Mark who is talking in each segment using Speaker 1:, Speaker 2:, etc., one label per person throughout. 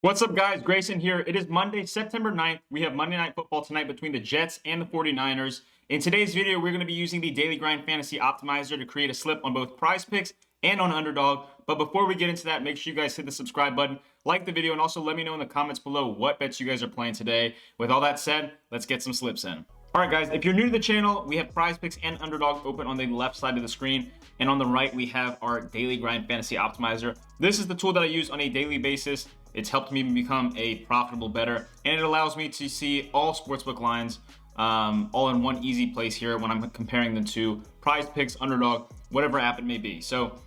Speaker 1: What's up, guys? Grayson here. It is Monday, September 9th. We have Monday Night Football tonight between the Jets and the 49ers. In today's video, we're going to be using the Daily Grind Fantasy Optimizer to create a slip on both PrizePicks and on Underdog. But before we get into that, make sure you guys hit the subscribe button, like the video, and also let me know in the comments below what bets you guys are playing today. With all that said, let's get some slips in. All right, guys, if you're new to the channel, we have PrizePicks and Underdog open on the left side of the screen. And on the right, we have our Daily Grind Fantasy Optimizer. This is the tool that I use on a daily basis. It's helped me become a profitable bettor, and it allows me to see all sportsbook lines all in one easy place here when I'm comparing them to PrizePicks, Underdog, whatever app it may be. So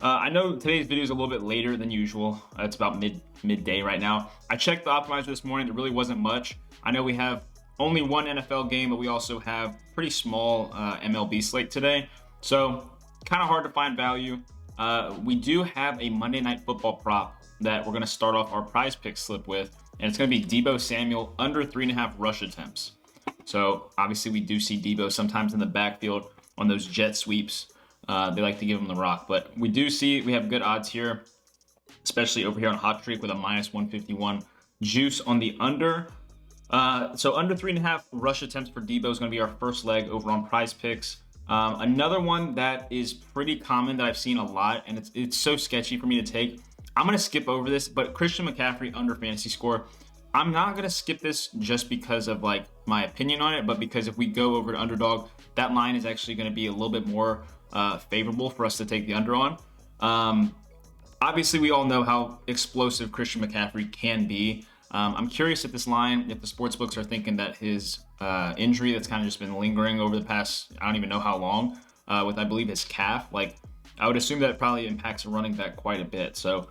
Speaker 1: I know today's video is a little bit later than usual. It's about midday right now. I checked the optimizer this morning. There really wasn't much. I know we have only one NFL game, but we also have pretty small MLB slate today. So kind of hard to find value. We do have a Monday Night Football prop that we're going to start off our PrizePicks slip with, and it's going to be Deebo Samuel under 3.5 rush attempts. So obviously we do see Deebo sometimes in the backfield on those jet sweeps. They like to give him the rock, but we do see we have good odds here, especially over here on Hot Streak with a minus 151 juice on the under. So under 3.5 rush attempts for Deebo is going to be our first leg over on PrizePicks. Another one that is pretty common that I've seen a lot, and it's so sketchy for me to take. I'm going to skip over this, but Christian McCaffrey under fantasy score. I'm not going to skip this just because of like my opinion on it, but because if we go over to Underdog, that line is actually going to be a little bit more favorable for us to take the under on. Obviously, we all know how explosive Christian McCaffrey can be. I'm curious if this line, if the sportsbooks are thinking that his injury that's kind of just been lingering over the past, I don't even know how long, with I believe his calf, like I would assume that it probably impacts a running back quite a bit. So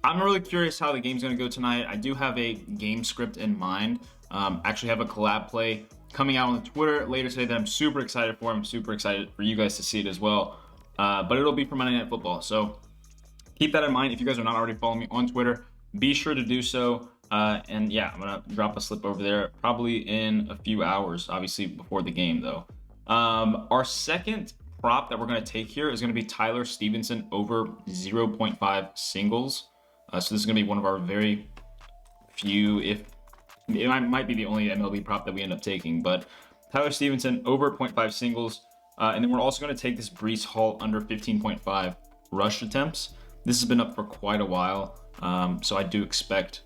Speaker 1: I'm really curious how the game's going to go tonight. I do have a game script in mind. Actually have a collab play coming out on the Twitter later today that I'm super excited for. I'm super excited for you guys to see it as well. But it'll be for Monday Night Football. So keep that in mind. If you guys are not already following me on Twitter, be sure to do so. And yeah, I'm going to drop a slip over there probably in a few hours, obviously before the game though. Our second prop that we're going to take here is going to be Tyler Stevenson over 0.5 singles. So this is going to be one of our very few, if it might be the only MLB prop that we end up taking, but Tyler Stevenson over 0.5 singles. And then we're also going to take this Breece Hall under 15.5 rush attempts. This has been up for quite a while. So I do expect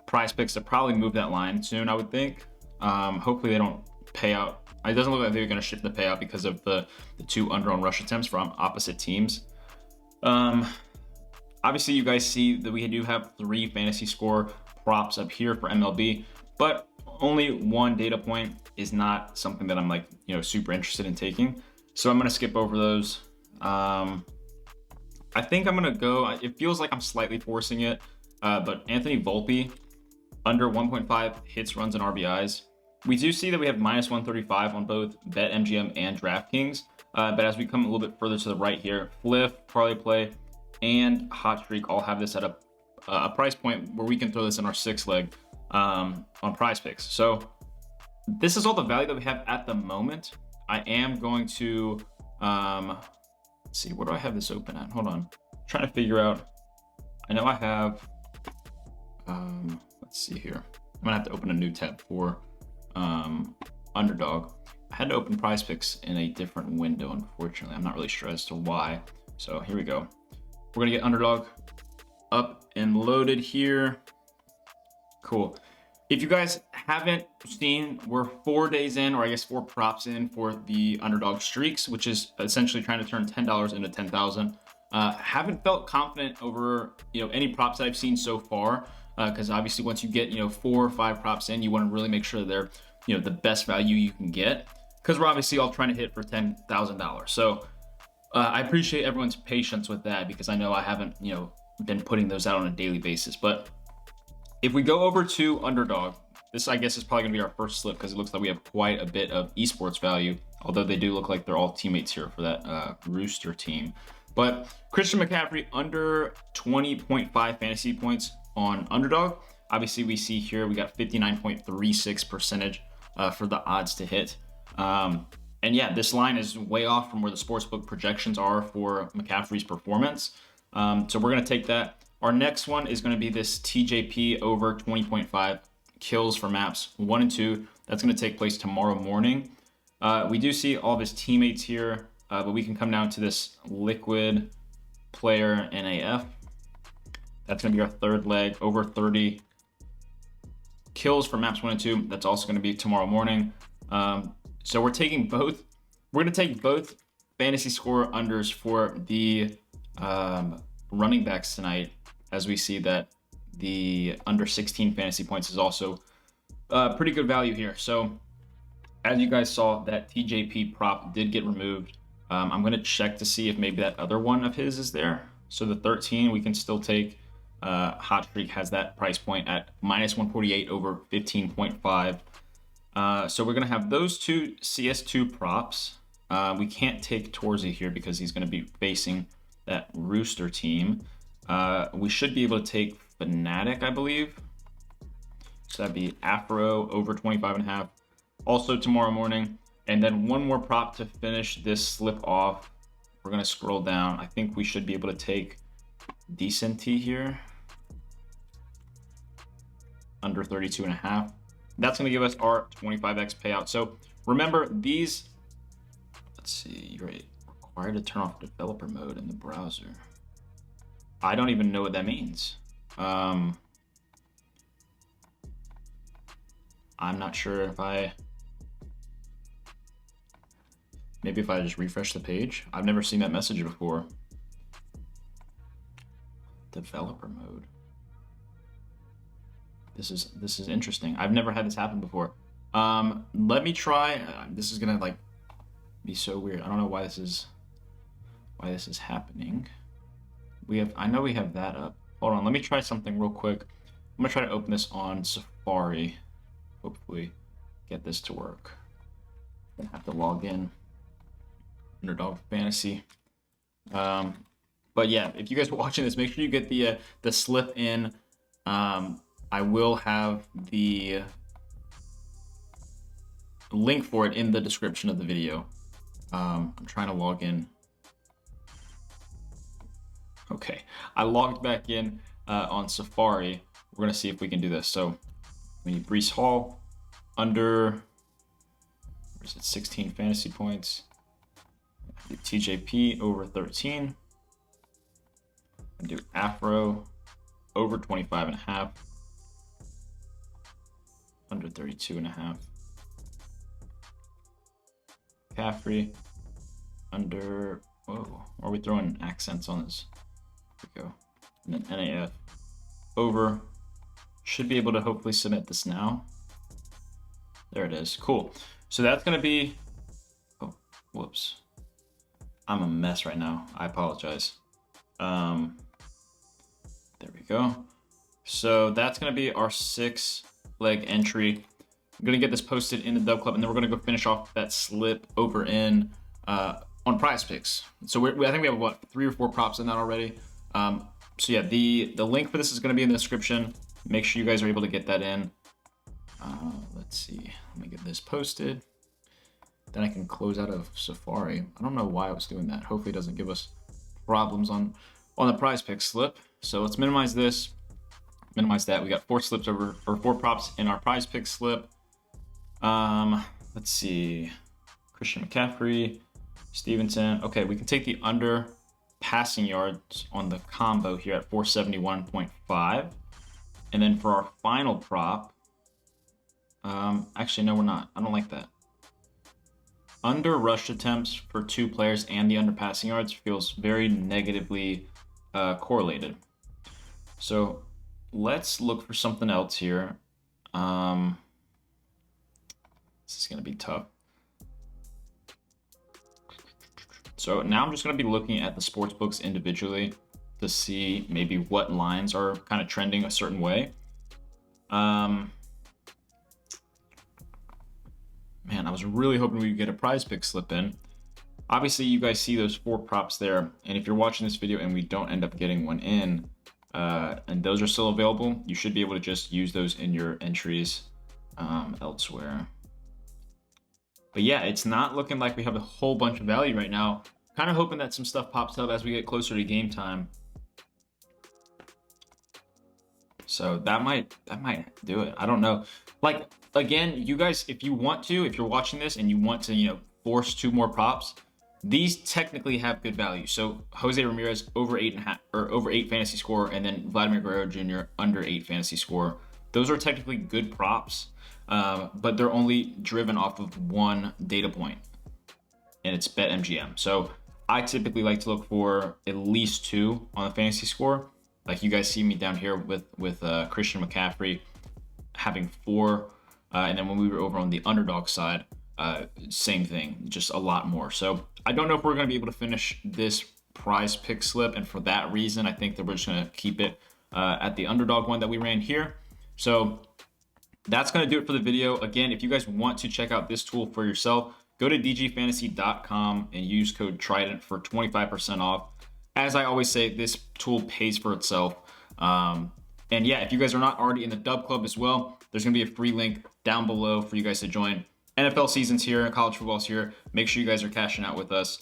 Speaker 1: PrizePicks to probably move that line soon, I would think. Hopefully they don't pay out. It doesn't look like they're going to shift the payout because of the two under on rush attempts from opposite teams. Obviously, you guys see that we do have 3 fantasy score props up here for MLB, but only one data point is not something that I'm like, super interested in taking. So I'm going to skip over those. I think I'm going to go, it feels like I'm slightly forcing it, but Anthony Volpe under 1.5 hits, runs, and RBIs. We do see that we have minus 135 on both BetMGM and DraftKings. But as we come a little bit further to the right here, Fliff, Parlay Play, and Hot Streak all have this at a price point where we can throw this in our 6th leg on PrizePicks. So this is all the value that we have at the moment. I am going to, let's see, where do I have this open at? Hold on. I'm trying to figure out. I know I have, let's see here. I'm going to have to open a new tab for Underdog. I had to open PrizePicks in a different window, unfortunately. I'm not really sure as to why. So here we go. We're gonna get Underdog up and loaded here. Cool. If you guys haven't seen, we're 4 days in, or I guess 4 props in for the Underdog streaks, which is essentially trying to turn $10 into 10,000. Haven't felt confident over any props that I've seen so far, because obviously once you get 4 or 5 props in, you want to really make sure that they're the best value you can get, because we're obviously all trying to hit for $10,000. So I appreciate everyone's patience with that, because I know I haven't been putting those out on a daily basis. But if we go over to Underdog, this I guess is probably gonna be our first slip, because it looks like we have quite a bit of esports value, although they do look like they're all teammates here for that Rooster team. But Christian McCaffrey under 20.5 fantasy points on Underdog. Obviously we see here we got 59.36% for the odds to hit. And yeah, this line is way off from where the sportsbook projections are for McCaffrey's performance. So we're going to take that. Our next one is going to be this TJP over 20.5 kills for maps 1 and 2. That's going to take place tomorrow morning. We do see all of his teammates here, but we can come down to this liquid player NAF. That's going to be our third leg, over 30 kills for maps 1 and 2. That's also going to be tomorrow morning. So we're taking both. We're going to take both fantasy score unders for the running backs tonight, as we see that the under 16 fantasy points is also pretty good value here. So as you guys saw, that TJP prop did get removed. I'm going to check to see if maybe that other one of his is there. So the 13 we can still take. Hot Streak has that price point at minus 148 over 15.5. So we're going to have those two CS2 props. We can't take Torzy here because he's going to be facing that Rooster team. We should be able to take Fnatic, I believe. So that'd be Afro over 25.5. Also tomorrow morning. And then one more prop to finish this slip off. We're going to scroll down. I think we should be able to take Decent here. Under 32.5. That's going to give us our 25x payout. So remember these, let's see, you're required to turn off developer mode in the browser. I don't even know what that means. I'm not sure if maybe if I just refresh the page. I've never seen that message before. Developer mode. This is interesting. I've never had this happen before. Let me try. This is gonna like be so weird. I don't know why this is happening. I know we have that up. Hold on, let me try something real quick. I'm gonna try to open this on Safari. Hopefully get this to work. I'm gonna have to log in. Underdog Fantasy. But yeah, if you guys are watching this, make sure you get the slip in. I will have the link for it in the description of the video. I'm trying to log in. Okay, I logged back in on Safari. We're gonna see if we can do this. So we need Brees Hall under, where's it, 16 fantasy points. Do TJP over 13. And do Afro over 25.5. Under 32.5. Caffrey under, whoa, are we throwing accents on this? There we go. And then NAF over. Should be able to hopefully submit this now. There it is. Cool. So that's going to be, oh, whoops. I'm a mess right now. I apologize. There we go. So that's going to be our 6-leg entry. I'm going to get this posted in the Dub Club, and then we're going to go finish off that slip over in on PrizePicks. So I think we have, what, 3 or 4 props in that already. So yeah, the link for this is going to be in the description. Make sure you guys are able to get that in. Let's see. Let me get this posted. Then I can close out of Safari. I don't know why I was doing that. Hopefully it doesn't give us problems on the PrizePicks slip. So let's minimize this. Minimize that. We got 4 slips over, or 4 props in our PrizePicks slip. Let's see. Christian McCaffrey, Stevenson. Okay, we can take the under passing yards on the combo here at 471.5. And then for our final prop, actually, no, we're not. I don't like that. Under rush attempts for 2 players and the under passing yards feels very negatively correlated. So let's look for something else here. This is going to be tough. So now I'm just going to be looking at the sports books individually to see maybe what lines are kind of trending a certain way. Man, I was really hoping we could get a PrizePicks slip in. Obviously, you guys see those 4 props there. And if you're watching this video and we don't end up getting one in, and those are still available, you should be able to just use those in your entries elsewhere. But yeah, it's not looking like we have a whole bunch of value right now. Kind of hoping that some stuff pops up as we get closer to game time. So that might do it. I don't know. Like, again, you guys, if you want to, if you're watching this and you want to, you know, force 2 more props, these technically have good value. So Jose Ramirez over 8.5 or over 8 fantasy score, and then Vladimir Guerrero Jr. under 8 fantasy score. Those are technically good props, but they're only driven off of 1 data point, and it's BetMGM. So I typically like to look for at least 2 on the fantasy score. Like you guys see me down here with Christian McCaffrey having 4, and then when we were over on the underdog side, same thing, just a lot more. So I don't know if we're going to be able to finish this prize pick slip, and for that reason, I think that we're just going to keep it at the underdog one that we ran here. So that's going to do it for the video. Again, if you guys want to check out this tool for yourself, go to DGFantasy.com and use code TRIDENT for 25% off. As I always say, this tool pays for itself. And yeah, if you guys are not already in the Dub Club as well, there's going to be a free link down below for you guys to join. NFL season's here, college football's here. Make sure you guys are cashing out with us.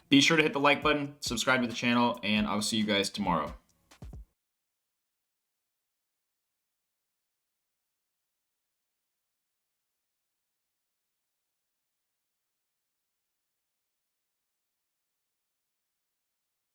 Speaker 1: Be sure to hit the like button, subscribe to the channel, and I'll see you guys tomorrow.